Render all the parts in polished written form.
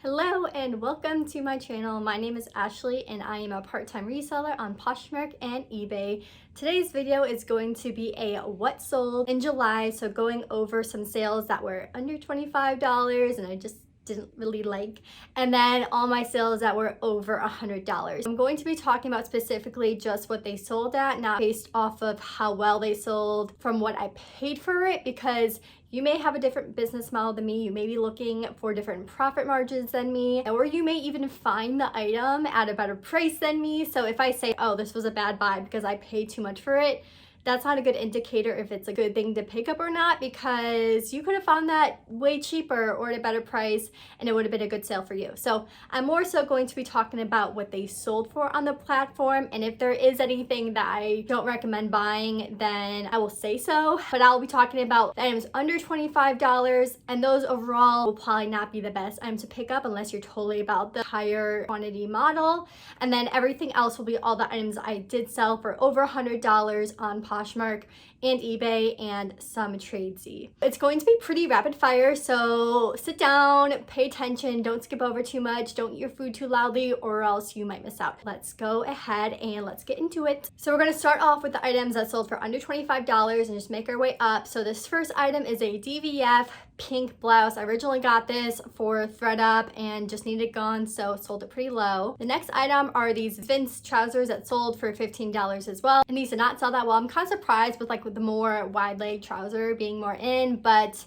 Hello and welcome to my channel. My name is Ashley and I am a part-time reseller on Poshmark and eBay. Today's video is going to be a what sold in July, so going over some sales that were under $25 and I just didn't really like, and then all my sales that were over $100. I'm going to be talking about specifically just what they sold at, not based off of how well they sold from what I paid for it, because you may have a different business model than me. You may be looking for different profit margins than me, or you may even find the item at a better price than me. So if I say, oh, this was a bad buy because I paid too much for it, that's not a good indicator if it's a good thing to pick up or not, because you could have found that way cheaper or at a better price and it would have been a good sale for you. So I'm more so going to be talking about what they sold for on the platform, and if there is anything that I don't recommend buying, then I will say so. But I'll be talking about the items under $25, and those overall will probably not be the best items to pick up unless you're totally about the higher quantity model. And then everything else will be all the items I did sell for over $100 on Poshmark and eBay and some Tradesy. It's going to be pretty rapid fire, so sit down, pay attention, don't skip over too much, don't eat your food too loudly or else you might miss out. Let's go ahead and let's get into it. So we're going to start off with the items that sold for under $25 and just make our way up. So this first item is a Dvf Pink Blouse. I originally got this for thread up and just needed it gone, so sold it pretty low. The next item are these Vince trousers that sold for $15 as well, and these did not sell that well. I'm kind of surprised with the more wide leg trouser being more in, but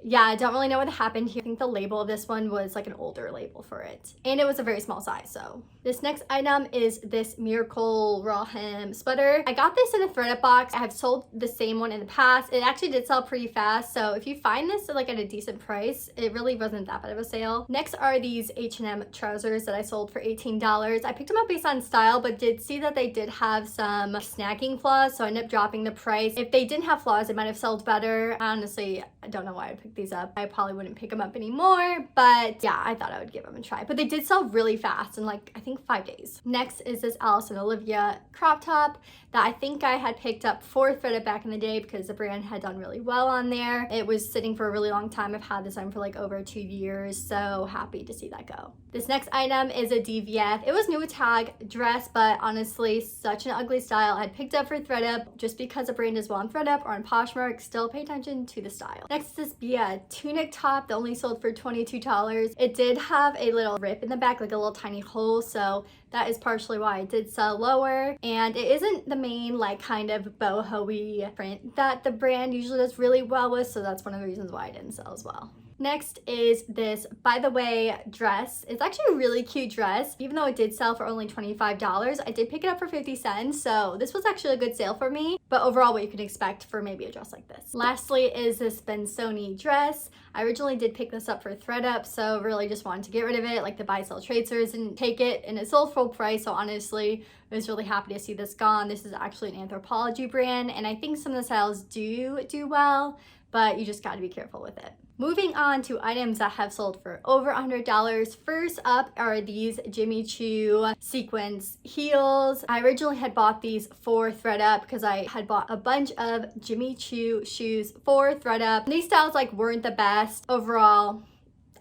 yeah, I don't really know what happened here. I think the label of this one was like an older label for it, and it was a very small size. So this next item is this Miracle Raw Hem sweater. I got this in a thread up box. I have sold the same one in the past. It actually did sell pretty fast, so if you find this at a decent price, it really wasn't that bad of a sale. Next are these H&M trousers that I sold for $18. I picked them up based on style, but did see that they did have some snagging flaws, so I ended up dropping the price. If they didn't have flaws, it might have sold better. Honestly, I don't know why I picked these up. I probably wouldn't pick them up anymore, but yeah, I thought I would give them a try. But they did sell really fast in I think 5 days. Next is this Allison Olivia crop top that I think I had picked up for threaded back in the day because the brand had done really well on there. It was sitting for a really long time. I've had this on for over 2 years, so happy to see that go. This next item is a Dvf. It was Lhd Dress, but honestly, such an ugly style. I picked up for thread up just because the brand is well on thread up or on Poshmark. Still pay attention to the style. Next is this Tunic top that only sold for $22. It did have a little rip in the back, like a little tiny hole, so that is partially why it did sell lower. And it isn't the main kind of boho-y print that the brand usually does really well with, so that's one of the reasons why it didn't sell as well. Next is this By the Way dress. It's actually a really cute dress. Even though it did sell for only $25, I did pick it up for 50 cents, so this was actually a good sale for me, but overall what you can expect for maybe a dress like this. Lastly is this Bensoni dress. I originally did pick this up for thread up, so really just wanted to get rid of it. The buy sell trade stores didn't take it, and it sold full price, so honestly I was really happy to see this gone. This is actually an Anthropology brand, and I think some of the styles do well, but you just got to be careful with it. Moving on to items that have sold for over $100. First up are these Jimmy Choo Sequins heels. I originally had bought these for thread up because I had bought a bunch of Jimmy Choo shoes for thread up. These styles weren't the best overall.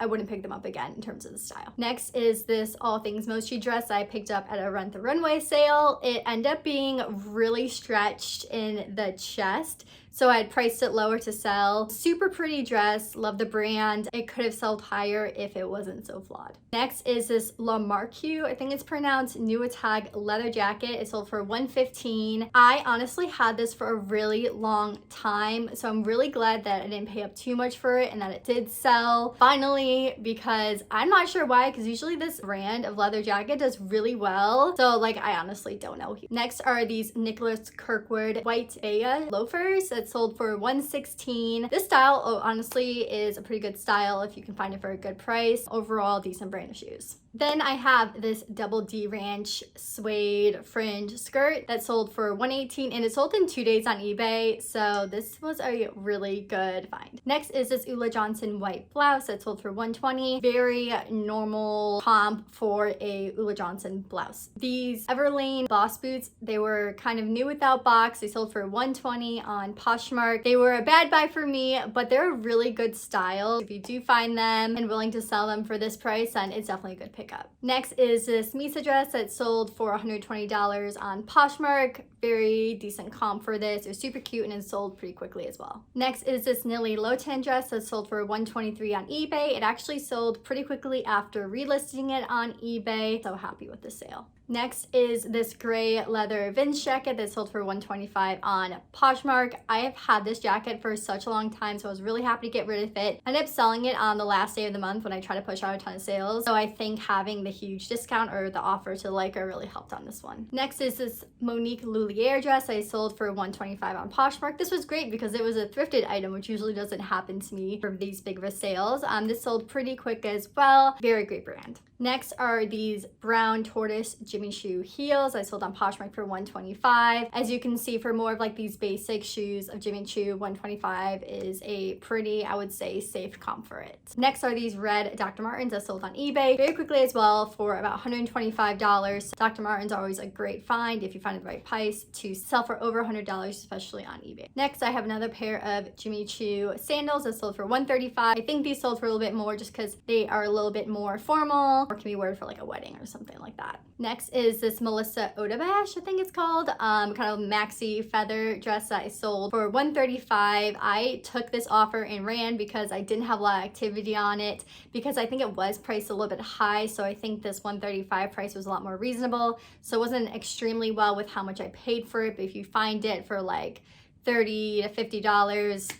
I wouldn't pick them up again in terms of the style. Next is this All Things Mochi dress I picked up at a Rent the Runway sale. It ended up being really stretched in the chest, so I had priced it lower to sell. Super pretty dress, love the brand. It could have sold higher if it wasn't so flawed. Next is this La Marque, I think it's pronounced, Nude leather jacket. It sold for $115. I honestly had this for a really long time, so I'm really glad that I didn't pay up too much for it and that it did sell finally, because I'm not sure why, because usually this brand of leather jacket does really well, so I honestly don't know. Next are these Nicholas Kirkwood white Baya loafers that sold for $116. This style honestly is a pretty good style if you can find it for a good price. Overall, decent brand of shoes. Then I have this Double D Ranch suede fringe skirt that sold for $118, and it sold in 2 days on eBay, so this was a really good find. Next is this Ulla Johnson white blouse that sold for $120. Very normal comp for a Ulla Johnson blouse. These Everlane Boss boots, they were kind of new without box. They sold for $120 on Poshmark Poshmark. They were a bad buy for me, but they're a really good style. If you do find them and willing to sell them for this price, then it's definitely a good pickup. Next is this Misa dress that sold for $120 on Poshmark. Very decent comp for this. It was super cute and it sold pretty quickly as well. Next is this Lhd dress that sold for $123 on eBay. It actually sold pretty quickly after relisting it on eBay. So happy with the sale. Next is this gray leather vintage jacket that sold for $125 on Poshmark. I have had this jacket for such a long time, so I was really happy to get rid of it. I ended up selling it on the last day of the month when I tried to push out a ton of sales. So I think having the huge discount or the offer to Leica really helped on this one. Next is this Monique Luliere dress I sold for $125 on Poshmark. This was great because it was a thrifted item, which usually doesn't happen to me for these big of a sales. This sold pretty quick as well. Very great brand. Next are these brown Tortoise Jimmy Choo heels. I sold on Poshmark for $125. As you can see, for more of like these basic shoes of Jimmy Choo, $125 is a pretty, I would say, safe comp for it. Next are these red Dr. Martens that sold on eBay very quickly as well for about $125. Dr. Martens are always a great find if you find the right price to sell for over $100, especially on eBay. Next, I have another pair of Jimmy Choo sandals that sold for $135. I think these sold for a little bit more just because they are a little bit more formal or can be worn for like a wedding or something like that. Next is this Melissa Odabash, I think it's called, kind of maxi feather dress that I sold for $135. I took this offer and ran because I didn't have a lot of activity on it because I think it was priced a little bit high. So I think this $135 price was a lot more reasonable. So it wasn't extremely well with how much I paid for it. But if you find it for like $30 to $50,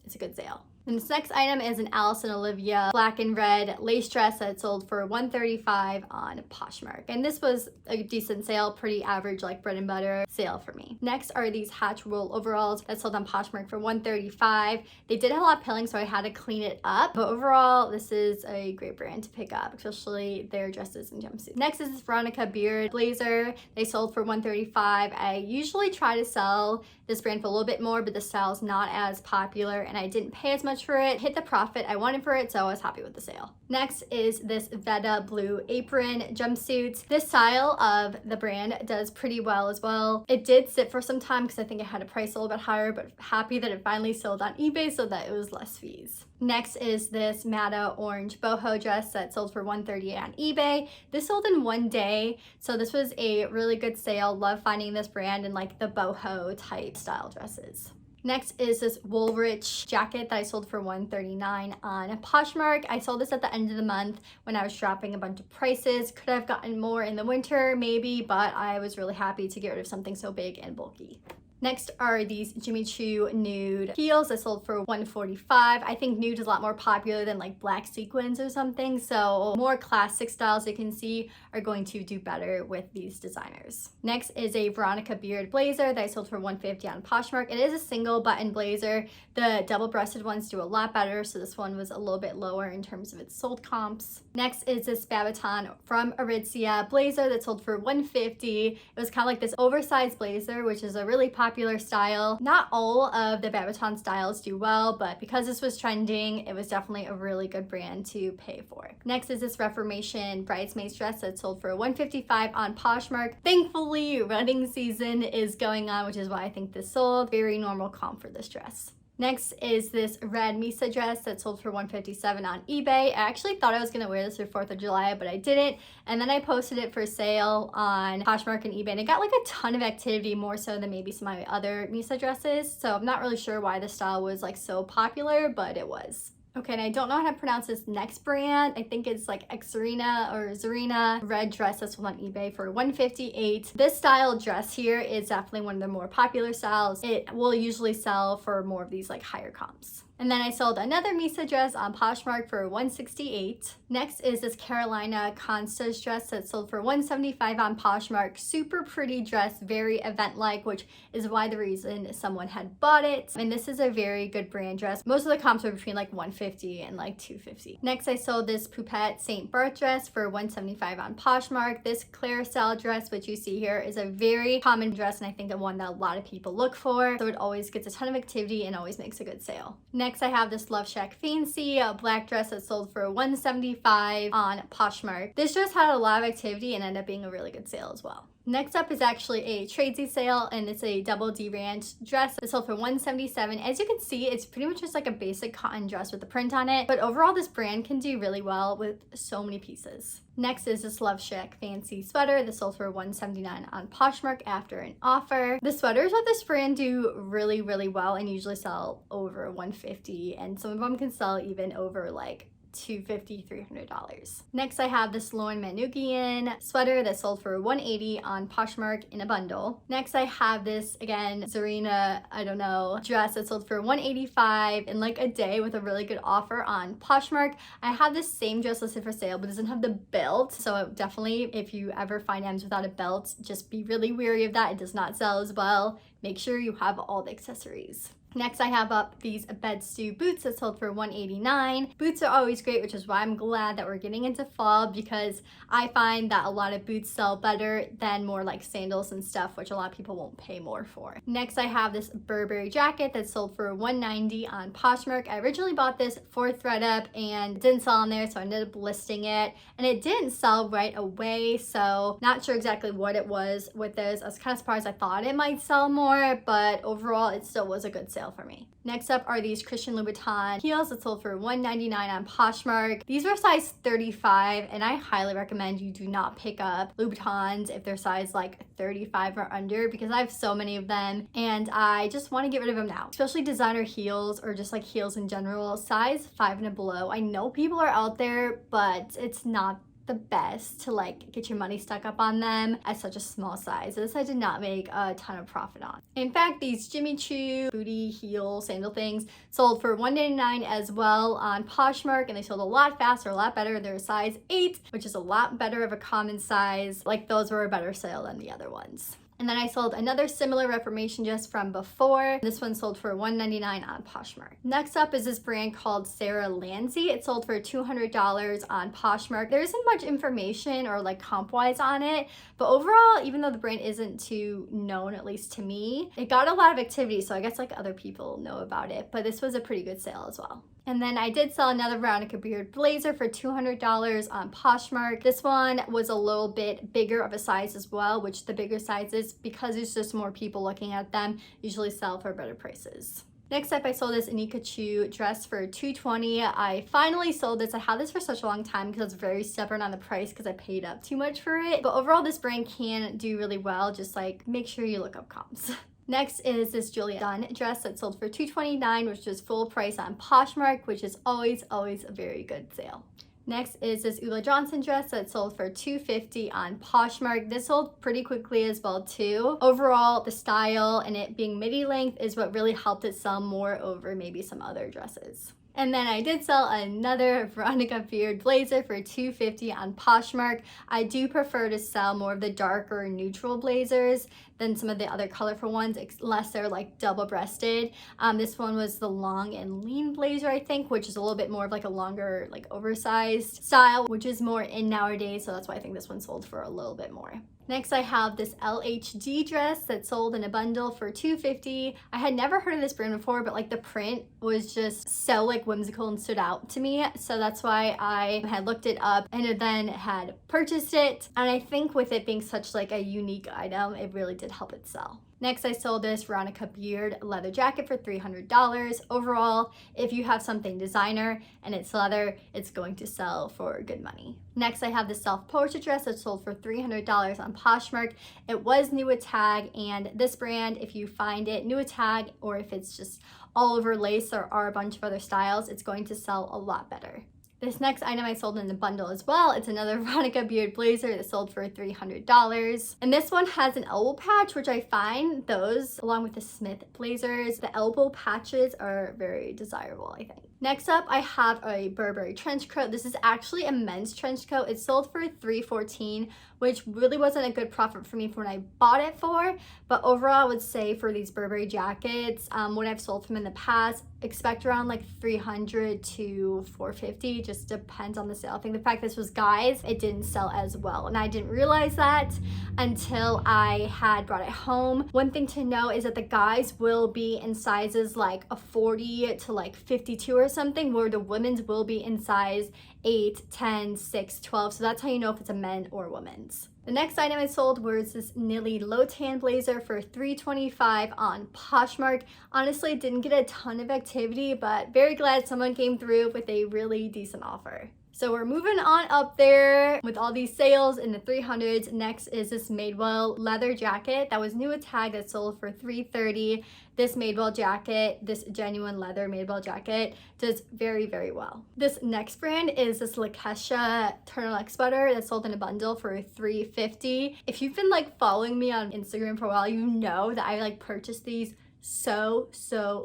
it's a good sale. And this next item is an Allison Olivia black and red lace dress that sold for $135 on Poshmark. And this was a decent sale, pretty average, like bread and butter sale for me. Next are these hatch wool overalls that sold on Poshmark for $135. They did have a lot of pilling, so I had to clean it up. But overall, this is a great brand to pick up, especially their dresses and jumpsuits. Next is this Veronica beard blazer. They sold for $135. I usually try to sell this brand for a little bit more, but the style is not as popular and I didn't pay as much for it. Hit the profit I wanted for it, so I was happy with the sale. Next is this Vetta blue apron jumpsuit. This style of the brand does pretty well as well. It did sit for some time because I think it had a price a little bit higher, but happy that it finally sold on eBay so that it was less fees. Next is this Matta orange boho dress that sold for $138 on eBay. This sold in one day, so this was a really good sale. Love finding this brand in like the boho type style dresses. Next is this Woolrich jacket that I sold for $139 on Poshmark. I sold this at the end of the month when I was dropping a bunch of prices. Could have gotten more in the winter, maybe, but I was really happy to get rid of something so big and bulky. Next are these Jimmy Choo nude heels that sold for $145. I think nude is a lot more popular than like black sequins or something, so more classic styles you can see are going to do better with these designers. Next is a Veronica beard blazer that I sold for $150 on Poshmark. It is a single button blazer. The double-breasted ones do a lot better, so this one was a little bit lower in terms of its sold comps. Next is this Babaton from Aritzia blazer that sold for $150. It was kind of like this oversized blazer, which is a really popular style. Not all of the Babaton styles do well, but because this was trending, it was definitely a really good brand to pay for. Next is this Reformation Bridesmaids dress that sold for $155 on Poshmark. Thankfully, wedding season is going on, which is why I think this sold. Very normal comp for this dress. Next is this red Misa dress that sold for $157 on eBay. I actually thought I was going to wear this for 4th of July, but I didn't. And then I posted it for sale on Poshmark and eBay, and it got like a ton of activity, more so than maybe some of my other Misa dresses. So I'm not really sure why the style was like so popular, but it was. Okay, and I don't know how to pronounce this next brand. I think it's like Xarina or Zarina red dress that's sold on eBay for $158. This style dress here is definitely one of the more popular styles. It will usually sell for more of these like higher comps. And then I sold another Misa dress on Poshmark for $168. Next is this Carolina Constance dress that sold for $175 on Poshmark. Super pretty dress, very event-like, which is why the reason someone had bought it. And this is a very good brand dress. Most of the comps are between like $150 and like $250. Next, I sold this Poupette St. Barth dress for $175 on Poshmark. This Claire style dress, which you see here, is a very common dress, and I think the one that a lot of people look for. So it always gets a ton of activity and always makes a good sale. Next, I have this Love Shack Fancy black dress that sold for $175 on Poshmark. This dress had a lot of activity and ended up being a really good sale as well. Next up is actually a Tradesy sale, and it's a double D ranch dress. It sold for $177. As you can see, it's pretty much just like a basic cotton dress with a print on it, but overall this brand can do really well with so many pieces. Next is this Love Shack fancy sweater. This sold for $179 on Poshmark after an offer. The sweaters of this brand do really, really well and usually sell over $150, and some of them can sell even over like $250, $300. Next, I have this Lauren Manoogian sweater that sold for $180 on Poshmark in a bundle. Next, I have this, again, Zarina, I don't know, dress that sold for $185 in like a day with a really good offer on Poshmark. I have this same dress listed for sale, but it doesn't have the belt. So definitely, if you ever find items without a belt, just be really wary of that. It does not sell as well. Make sure you have all the accessories. Next, I have up these bed stew boots that sold for $189. Boots are always great, which is why I'm glad that we're getting into fall, because I find that a lot of boots sell better than more like sandals and stuff, which a lot of people won't pay more for. Next, I have this Burberry jacket that sold for $190 on Poshmark. I originally bought this for ThredUp and didn't sell on there, so I ended up listing it, and it didn't sell right away, so not sure exactly what it was with this. I was kind of surprised. I thought it might sell more, but overall it still was a good sale for me. Next up are these Christian Louboutin heels that sold for $199 on Poshmark. These were size 35, and I highly recommend you do not pick up Louboutins if they're size like 35 or under, because I have so many of them and I just want to get rid of them now, especially designer heels or just like heels in general, size 5 and below. I know people are out there, but it's not the best to like get your money stuck up on them at such a small size. This I did not make a ton of profit on. In fact, these Jimmy Choo booty heel sandal things sold for $199 as well on Poshmark, and they sold a lot faster, a lot better. They're a size 8, which is a lot better of a common size. Like, those were a better sale than the other ones. And then I sold another similar Reformation dress from before. This one sold for $199 on Poshmark. Next up is this brand called Sarah Landsey. It sold for $200 on Poshmark. There isn't much information or like comp-wise on it, but overall, even though the brand isn't too known, at least to me, it got a lot of activity, so I guess like other people know about it, but this was a pretty good sale as well. And then I did sell another Veronica beard blazer for $200 on Poshmark. This one was a little bit bigger of a size as well, which the bigger sizes, because there's just more people looking at them, usually sell for better prices. Next up, I sold this Anika Choo dress for $220. I finally sold this. I had this for such a long time because I was very stubborn on the price because I paid up too much for it. But overall, this brand can do really well. Just like make sure you look up comps. Next is this Julia Dunn dress that sold for $229, which is full price on Poshmark, which is always a very good sale. Next is this Ula Johnson dress that sold for $250 on Poshmark. This sold pretty quickly as well too. Overall, the style and it being midi length is what really helped it sell more over maybe some other dresses. And then I did sell another Veronica beard blazer for $250 on Poshmark. I do prefer to sell more of the darker neutral blazers than some of the other colorful ones, unless they're like double-breasted. This one was the long and lean blazer, I think, which is a little bit more of like a longer, like oversized style, which is more in nowadays, so that's why I think this one sold for a little bit more. Next, I have this Lhd dress that sold in a bundle for $250. I had never heard of this brand before, but like the print was just so like whimsical and stood out to me. So that's why I had looked it up and then had purchased it. And I think with it being such like a unique item, it really did help it sell. Next, I sold this Veronica beard leather jacket for $300. Overall, if you have something designer and it's leather, it's going to sell for good money. Next, I have this self-portrait dress that sold for $300 on Poshmark. It was new with tag, and this brand, if you find it new with tag or if it's just all over lace, there are a bunch of other styles, it's going to sell a lot better. This next item I sold in the bundle as well. It's another Veronica beard blazer that sold for $300. And this one has an elbow patch, which I find those, along with the Smith blazers, the elbow patches are very desirable, I think. Next up, I have a Burberry trench coat. This is actually a men's trench coat. It sold for $314, which really wasn't a good profit for me for when I bought it for. But overall, I would say for these Burberry jackets, when I've sold them in the past, expect around like $300 to $450. Just depends on the sale. I think the fact this was guys, it didn't sell as well. And I didn't realize that until I had brought it home. One thing to know is that the guys will be in sizes like a 40 to like 52 or or something, where the women's will be in size 8, 10, 6, 12. So that's how you know if it's a men or women's. The next item I sold was this Nilly low tan blazer for $325 on Poshmark. Honestly, didn't get a ton of activity, but very glad someone came through with a really decent offer. So we're moving on up there with all these sales in the 300s. Next is this Madewell leather jacket that was new at tag that sold for $330. This Madewell jacket, this genuine leather Madewell jacket, does very, very well. This next brand is this Lakeisha turtleneck sweater that sold in a bundle for $350. If you've been like following me on Instagram for a while, you know that I like purchased these so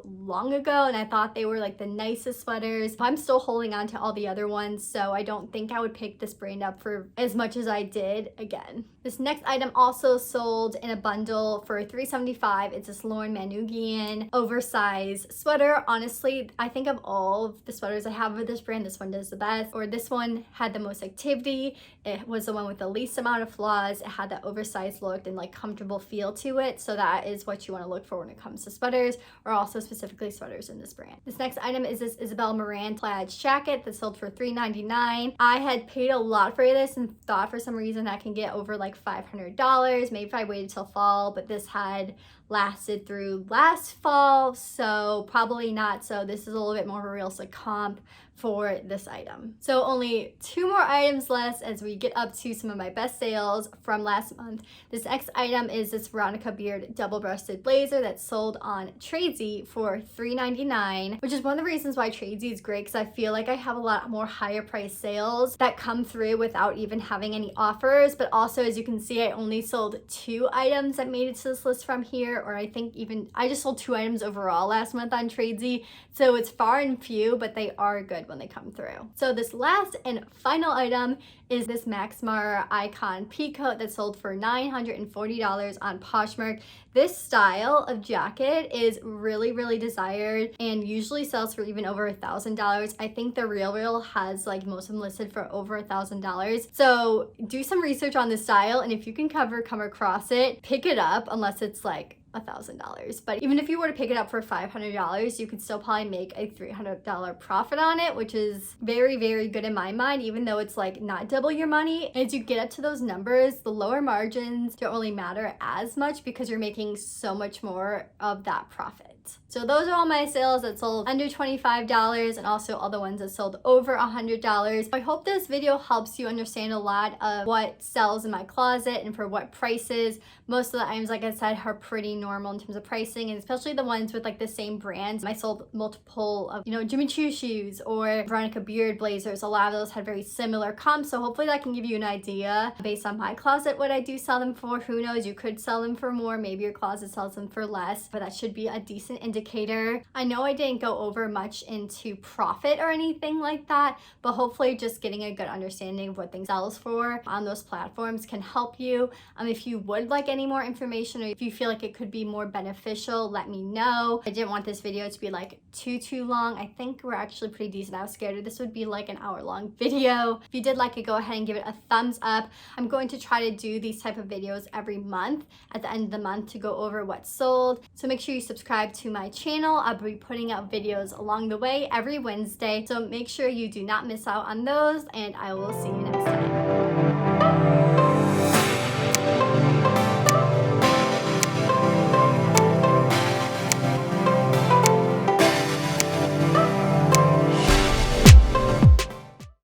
long ago, and I thought they were like the nicest sweaters. I'm still holding on to all the other ones, so I don't think I would pick this brand up for as much as I did again. This next item also sold in a bundle for $375. It's this Lauren Manoogian oversized sweater. Honestly, I think of all of the sweaters I have with this brand, this one does the best, or this one had the most activity. It was the one with the least amount of flaws. It had that oversized look and like comfortable feel to it, so that is what you want to look for when it comes to sweaters, or also specifically sweaters in this brand. This next item is this Isabel Marant plaid jacket that sold for $399. I had paid a lot for this and thought for some reason I can get over like $500, maybe if I waited till fall, but this had lasted through last fall, so probably not. So this is a little bit more of a realistic comp for this item. So only 2 more items left as we get up to some of my best sales from last month. This next item is this Veronica Beard double-breasted blazer that sold on Tradesy for $399, which is one of the reasons why Tradesy is great, because I feel like I have a lot more higher price sales that come through without even having any offers. But also, as you can see, I only sold 2 items that made it to this list from here, or I think even I just sold 2 items overall last month on Tradesy, so it's far and few, but they are good when they come through. So this last and final item is this Max Mara Icon Peacoat that sold for $940 on Poshmark. This style of jacket is really desired and usually sells for even over $1,000. I think the RealReal has like most of them listed for over $1,000. So do some research on this style, and if you can come across it, pick it up, unless it's like $1,000. But even if you were to pick it up for $500, you could still probably make a $300 profit on it, which is very good in my mind, even though it's like not double your money. As you get up to those numbers, the lower margins don't really matter as much because you're making so much more of that profit. So those are all my sales that sold under $25, and also all the ones that sold over $100. I hope this video helps you understand a lot of what sells in my closet and for what prices. Most of the items, like I said, are pretty normal in terms of pricing, and especially the ones with like the same brands. I sold multiple of, Jimmy Choo shoes or Veronica Beard blazers. A lot of those had very similar comps, so hopefully that can give you an idea based on my closet what I do sell them for. Who knows, you could sell them for more, maybe your closet sells them for less, but that should be a decent indicator. I know I didn't go over much into profit or anything like that, but hopefully just getting a good understanding of what things sells for on those platforms can help you. If you would like any more information, or if you feel like it could be more beneficial, let me know. I didn't want this video to be like too long. I think we're actually pretty decent. I was scared this would be like an hour-long video. If you did like it, go ahead and give it a thumbs up. I'm going to try to do these type of videos every month at the end of the month to go over what's sold. So make sure you subscribe to my channel. I'll be putting out videos along the way every Wednesday, so make sure you do not miss out on those, and I will see you next time.